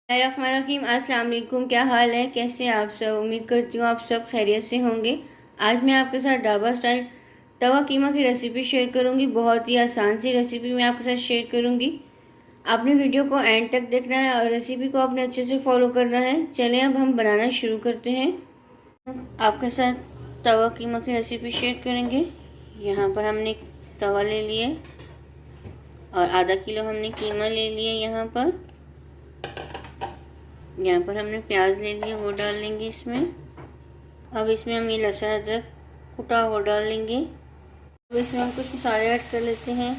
बिस्मिल्लाहिर्रहमानिर्रहीम। अस्सलाम वालेकुम। क्या हाल है, कैसे हैं आप सब? उम्मीद करती हूँ आप सब खैरियत से होंगे। आज मैं आपके साथ ढाबा स्टाइल तवा कीमा की रेसिपी शेयर करूँगी। बहुत ही आसान सी रेसिपी मैं आपके साथ शेयर करूँगी। आपने वीडियो को एंड तक देखना है और रेसिपी को आपने अच्छे से फॉलो करना है। चलें अब हम बनाना शुरू करते हैं। आपके साथ तवा कीमा की रेसिपी शेयर करेंगे। यहाँ पर हमने तवा ले लिया और आधा किलो हमने कीमा ले लिया। यहाँ पर हमने प्याज ले लिया, वो डाल लेंगे इसमें। अब इसमें हम ये लहसुन अदरक कुटा वो डाल लेंगे। अब इसमें हम कुछ मसाले ऐड कर लेते हैं।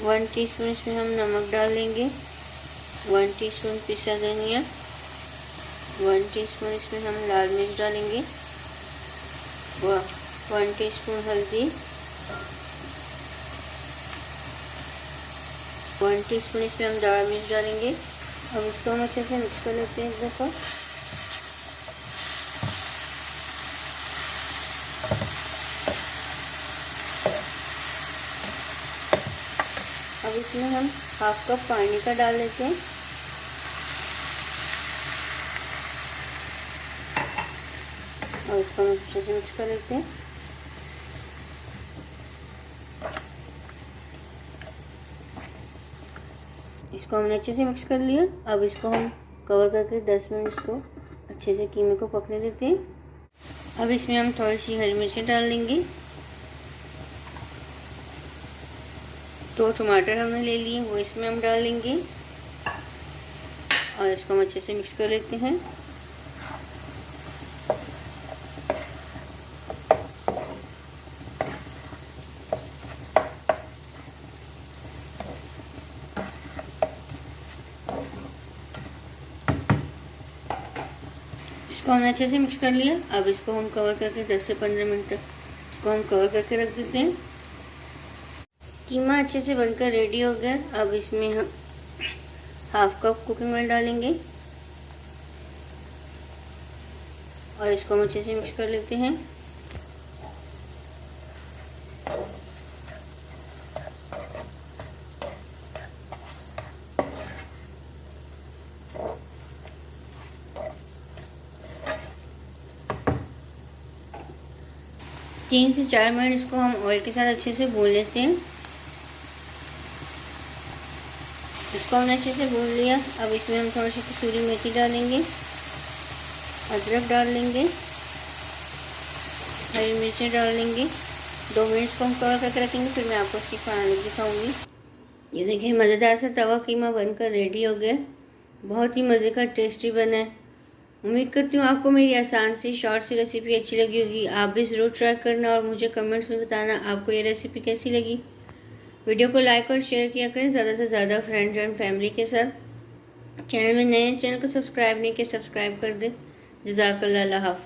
1 टीस्पून इसमें हम नमक डाल लेंगे, 1 टीस्पून पिसा धनिया, 1 टीस्पून इसमें हम लाल मिर्च डालेंगे, 1 टीस्पून हल्दी, 1 टीस्पून इसमें हम दाल मिर्च डालेंगे। अब इसको हम अच्छे से मिक्स कर लेते हैं एक दफ़ा। अब इसमें हम हाफ कप पानी का डाल लेते हैं और इसको हम अच्छे से मिक्स कर लेते हैं। इसको हमने अच्छे से मिक्स कर लिया। अब इसको हम कवर करके 10 मिनट इसको अच्छे से कीमे को पकने देते हैं। अब इसमें हम थोड़ी सी हरी मिर्चें डाल देंगे। 2 टमाटर हमने ले लिए, वो इसमें हम डाल लेंगे और इसको हम अच्छे से मिक्स कर लेते हैं। इसको हमने अच्छे से मिक्स कर लिया। अब इसको हम कवर करके 10 से 15 मिनट तक इसको हम कवर करके रख देते हैं। कीमा अच्छे से बनकर रेडी हो गया। अब इसमें हम हाफ कप कुकिंग ऑयल डालेंगे और इसको हम अच्छे से मिक्स कर लेते हैं। तीन से 4 मिनट इसको हम ऑयल के साथ अच्छे से भून लेते हैं। इसको हमने अच्छे से भून लिया। अब इसमें हम थोड़ी सी कसूरी मेथी डालेंगे, अदरक डाल लेंगे, हरी मिर्चें डाल लेंगे। 2 मिनट इसको हम कवर करके रखेंगे, फिर मैं आपको इसकी फाइनल दिखाऊंगी। ये देखिए मज़ेदार सा तवा कीमा बनकर रेडी हो गया। बहुत ही मज़े का टेस्टी बना है। उम्मीद करती हूँ आपको मेरी आसान सी शॉर्ट सी रेसिपी अच्छी लगी होगी। आप भी ज़रूर ट्राई करना और मुझे कमेंट्स में बताना आपको ये रेसिपी कैसी लगी। वीडियो को लाइक और शेयर किया करें ज़्यादा से ज़्यादा फ्रेंड्स एंड फैमिली के साथ। चैनल में नए हैं, चैनल को सब्सक्राइब नहीं किया, सब्सक्राइब कर दें। जज़ाकल्लाह, अल्लाह हाफ़िज़।